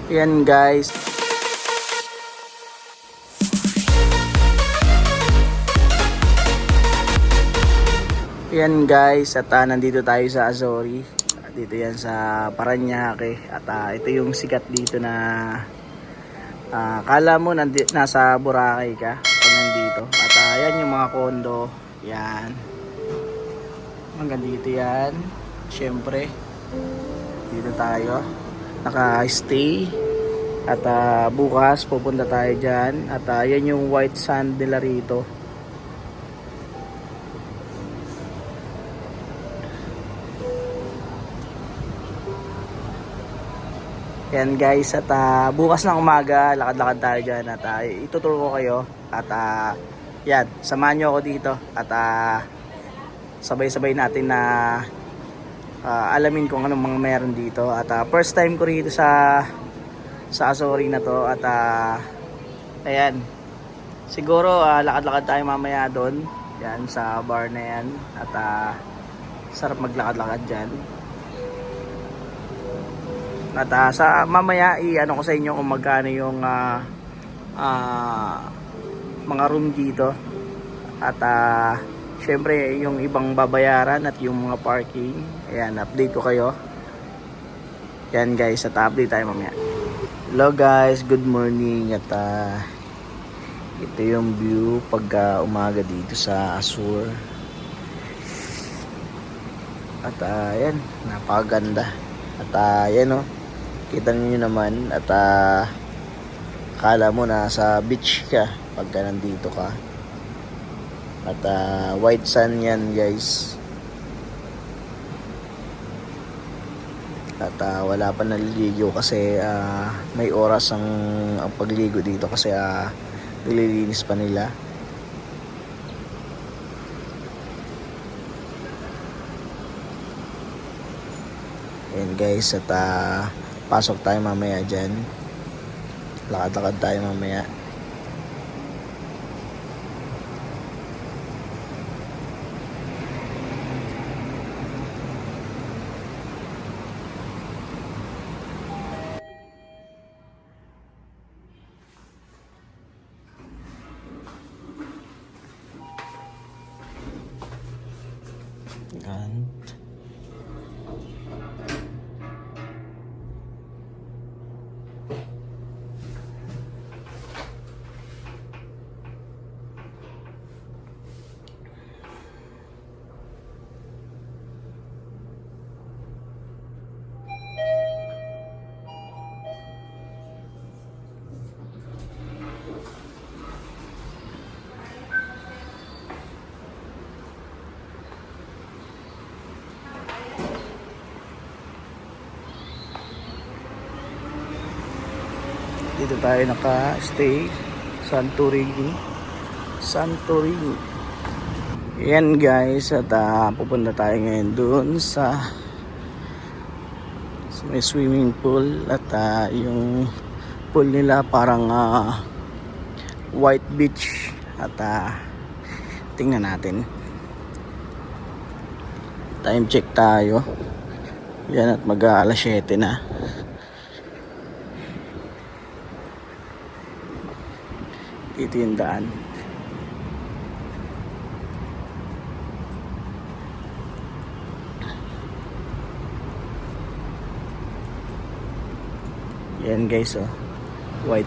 Yan guys. Yan guys, at nandito tayo sa Azori. Dito yan sa Parañaque. At ito yung sikat dito na kala mo nasa Boracay ka pag nandito. At yan yung mga kondo. Yan. Hanggang dito yan. Siyempre, dito tayo naka-stay. At bukas pupunta tayo dyan. At yan yung white sand nila rito. Yan guys, at bukas ng umaga lakad-lakad tayo dyan. At ituturo ko kayo. At yan, samahan nyo ako dito. At sabay-sabay natin na alamin kung anong mga meron dito. At first time ko rito sa Azori na to. At ayan, siguro lakad-lakad tayo mamaya doon. Yan sa bar na yan. At sarap maglakad-lakad dyan. At sa mamaya i-ano ko sa inyo kung magkano yung mga room dito. At syempre yung ibang babayaran at yung mga parking. Ayan, update ko kayo. Yan guys, at update tayo mamaya. Hello guys, good morning. At ito yung view pagka umaga dito sa Azori. At yan, napakaganda. At yan kita niyo naman. At akala mo nasa beach ka pagka nandito ka. At white sand yan guys. At wala pa naliligo kasi may oras ang pagligo dito kasi nililinis pa nila. Ayan guys, at pasok tayo mamaya dyan. Lakad-lakad tayo mamaya. And dito tayo naka-stay. Santorini. Yan guys, at pupunta tayo ngayon doon sa may swimming pool. At yung pool nila parang white beach. At tingnan natin, time check tayo. Yan, at mag-alas 7 na. Ito yung daan. Yan guys, white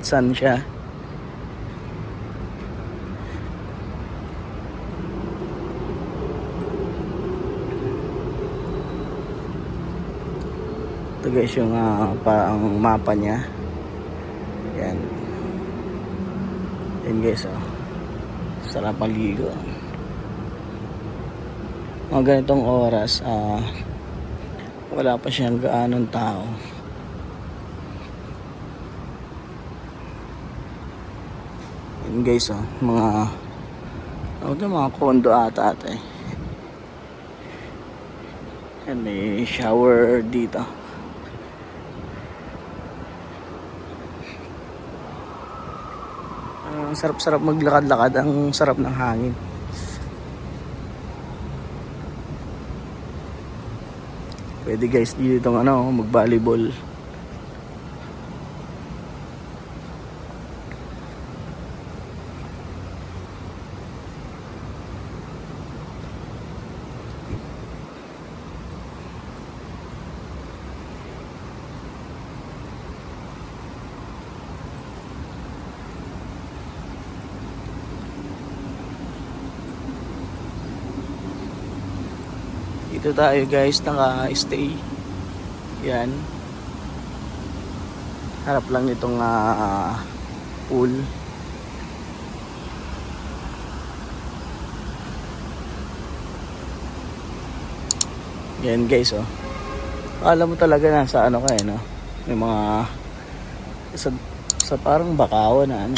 sun siya. Ito guys yung parang mapa niya. Yan. Yan guys, sarap maligo. Mga ganitong oras wala pa siyang gaanong tao. Yan guys, mga kondo ata ate. Yan, may shower dito. Ang sarap-sarap maglakad-lakad, ang sarap ng hangin. Pwede guys dito mag-volleyball. Dito tayo guys, naka-stay. Yan. Harap lang nitong pool. Yan guys, oh. Alam mo talaga nasa ano ka, no? May mga sa parang bakawan na ano.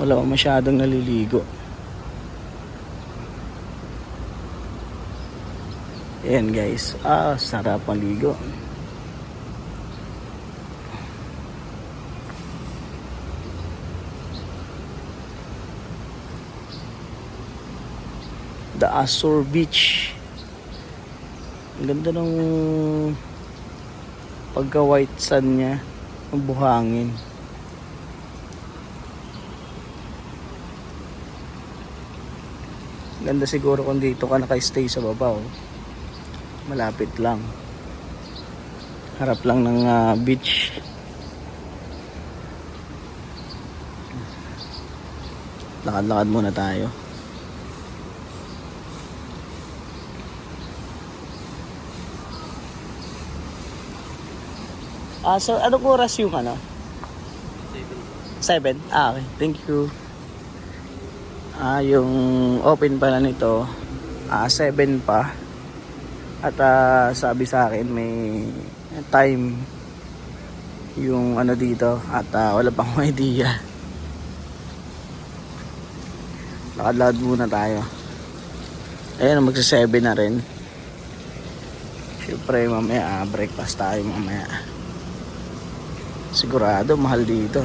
Wala pa masyadong naliligo. Ayan guys, sarap maligo. The Azure Beach. Ang ganda ng pagka white sun niya, ang buhangin. Ganda siguro kung dito ka naka-stay sa baba, oh. Malapit lang. Harap lang ng beach. Lakad-lakad muna tayo. Sir, anong oras yung ano? 7. Okay. Thank you. Yung open pala nito 7 pa. At sabi sa akin may time yung ano dito at wala pang idea. Lakad-lakad muna tayo. Ayan, magsa 7 na rin. Siyempre mamaya breakfast tayo mamaya. Sigurado mahal dito.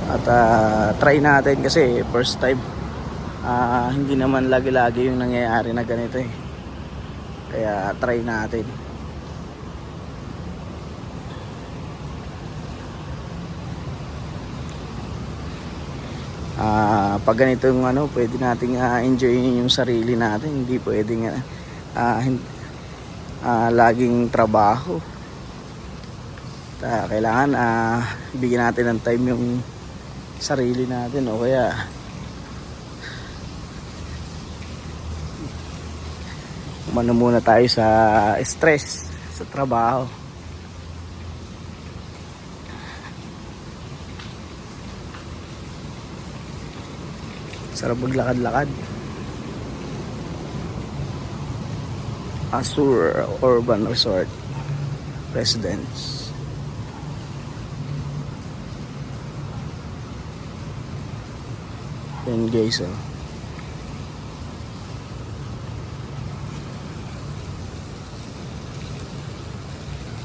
At try natin kasi first time. Hindi naman lagi-lagi yung nangyayari na ganito eh. Kaya try natin. Pag ganito yung ano, pwede nating enjoyin yung sarili natin. Hindi pwedeng laging trabaho. Kailangan bigyan natin ng time yung sarili natin, o kaya umano muna tayo sa stress sa trabaho. Sarap maglakad-lakad. Azure Urban Resort Residence. Yan guys, oh.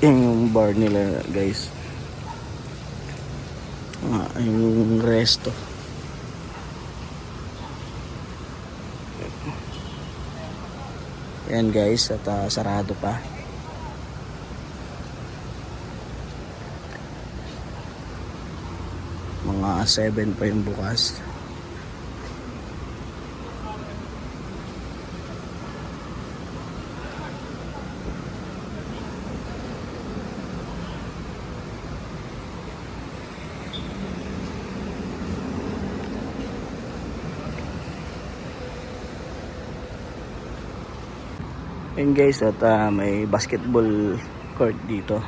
Yung bar nila guys, yung resto. Yan guys, at sarado pa. Mga 7 pa yung bukas. Yan guys, at may basketball court dito.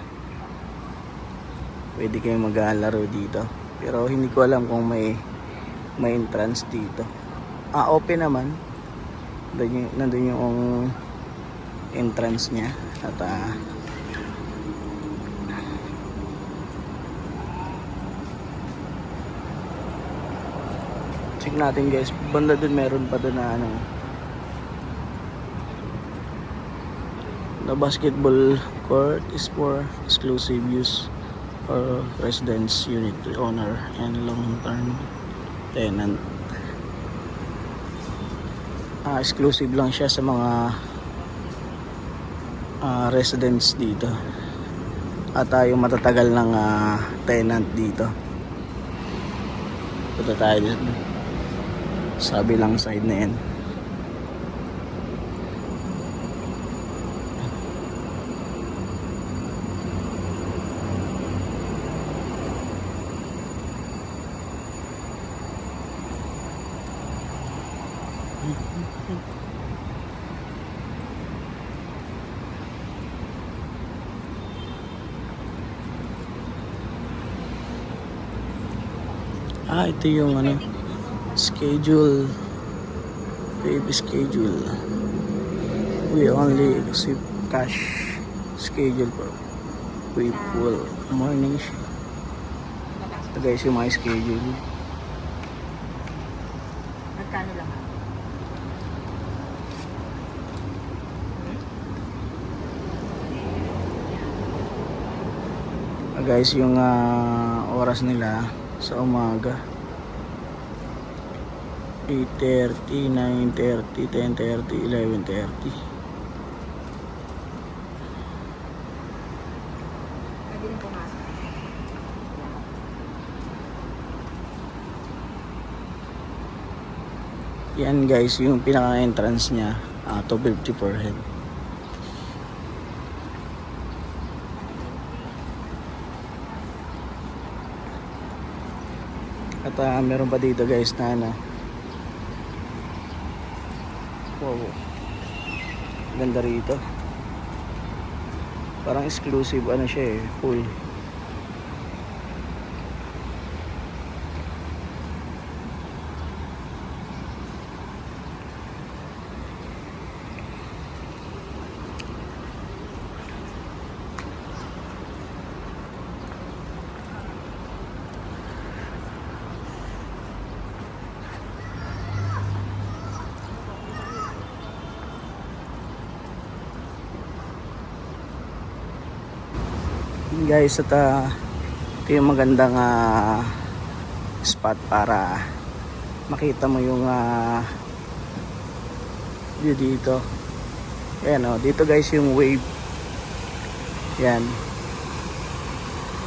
Pwede kayo maglalaro dito. Pero hindi ko alam kung may entrance dito. Open naman. Nandun yung entrance niya. At check natin guys. Banda dun meron pa dun na ano. The basketball court is for exclusive use for residence, unit owner, and long-term tenant. Exclusive lang siya sa mga residents dito. At yung matatagal ng tenant dito. Punta tayo dito. Sabi lang side na yan. Ito yung ano, schedule. Baby schedule. We only receive cash schedule for we full morning shift. Ito guys yung mga schedule. Magkano lang? Guys yung oras nila sa umaga 8:30, 9:30, 10:30, 11:30. Pwede rin pumasok. Yan guys yung pinaka entrance nya, 250 per head. At meron pa dito guys na ano, wow, ganda rito, parang exclusive ano siya pool. Guys, at ito yung magandang spot para makita mo yung view dito. Ayan dito guys yung wave. Yan.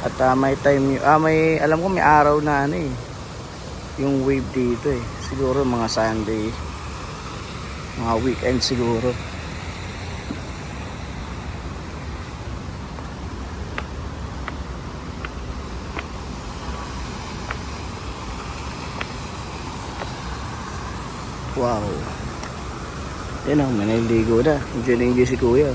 At may time may alam ko may araw na ano yung wave dito siguro mga Sunday, mga weekend siguro. Wow. Yan may naliligo na. Enjoy si kuya.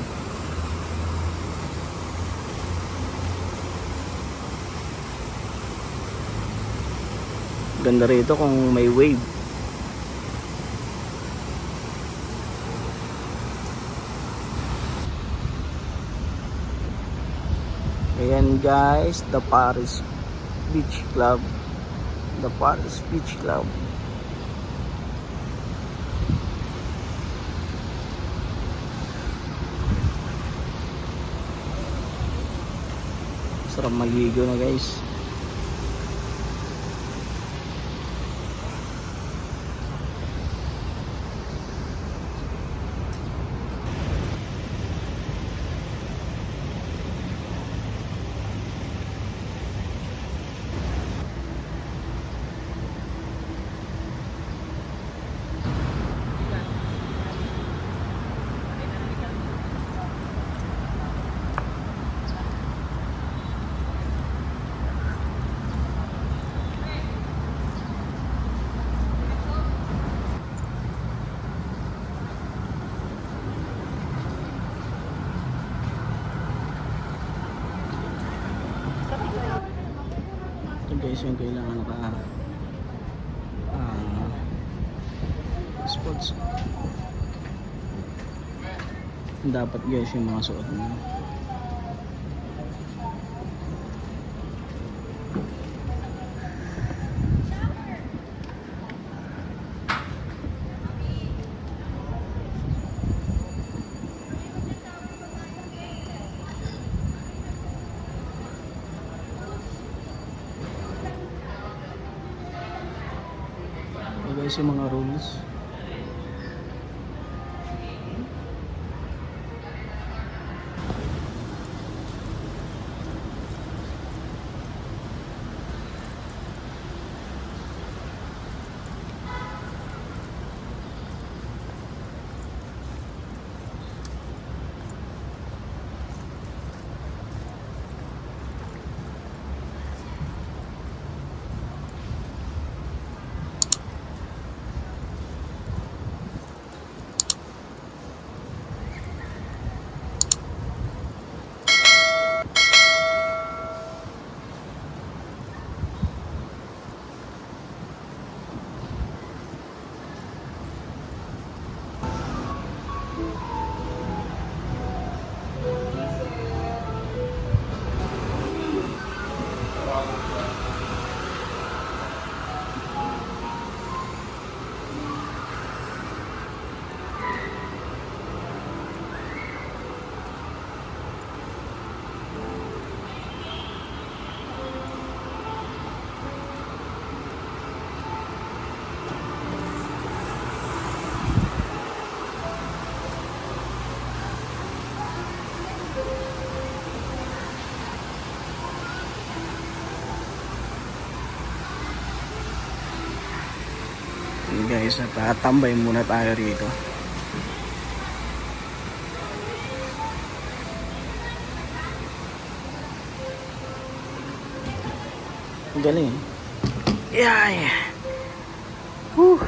Ganda rito kung may wave. Ayan guys, the Paris Beach Club. The Paris Beach Club. Sarap maligo na guys. Ito guys yung kailangan spots. Dapat guys yung mga suot mo. Guys yung mga rules. Yun guys, at tambay muna tayo rito. Ang galing. Yay! Whew!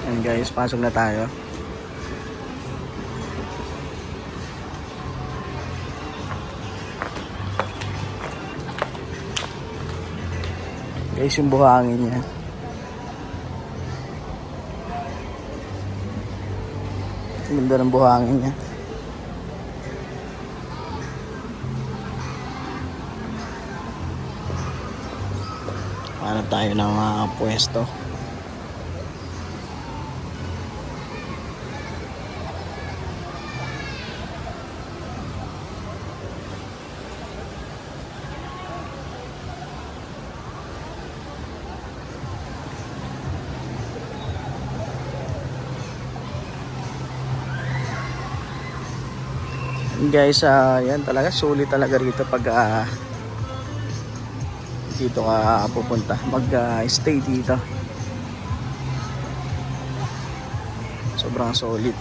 Yan guys, pasok na tayo. Guys, yung buhangin niya. Ganda ng buhangin niya. Hanap tayo ng pwesto. Guys, yan talaga sulit talaga rito pag dito ka pupunta, mag-stay dito. Sobrang solid.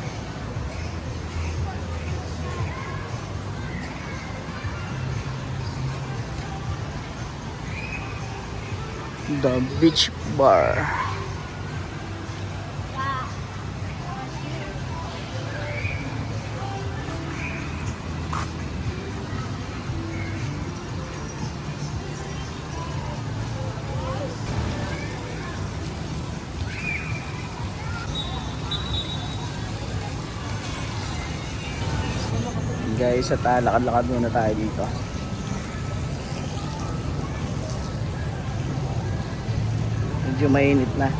The Beach Bar. Guys, at lakad-lakad muna tayo dito. Medyo mainit na.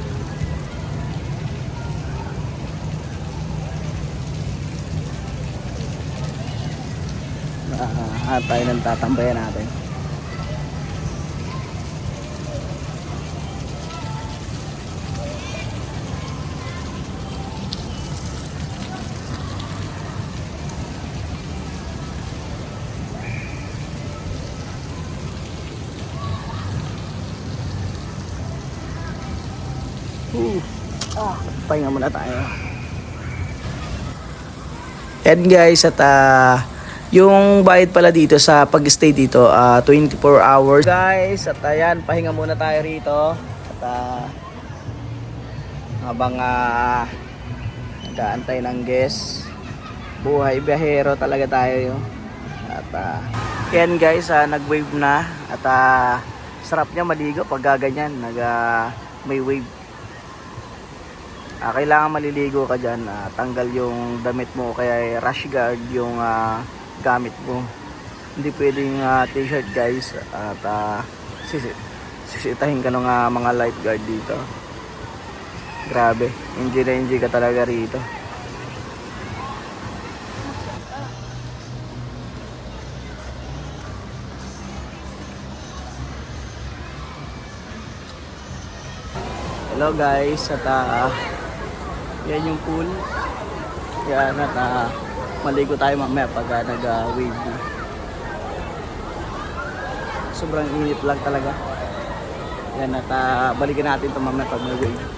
Tayo nang tatambayan natin. Pahinga muna tayo. And guys, at yung bayad pala dito sa pag-stay dito, 24 hours. Guys, at ayan, pahinga muna tayo rito. At habang nag-aantay ng guest, buhay biyahero talaga tayo. At yan guys, nag-wave na. At sarap niya maligo pag gaganyan, may wave. Kailangan maliligo ka dyan, tanggal yung damit mo, kaya rash guard yung gamit mo. Hindi pwedeng t-shirt guys, at sisitahin ka ng mga lifeguard dito. Grabe, enjoy na enjoy ka talaga rito. Hello guys, at yan yung pool. Yan, at maligo tayo mamaya pag nag-wave na. Sobrang init lang talaga. Yan, at balikan natin ito mamaya pag nag-wave.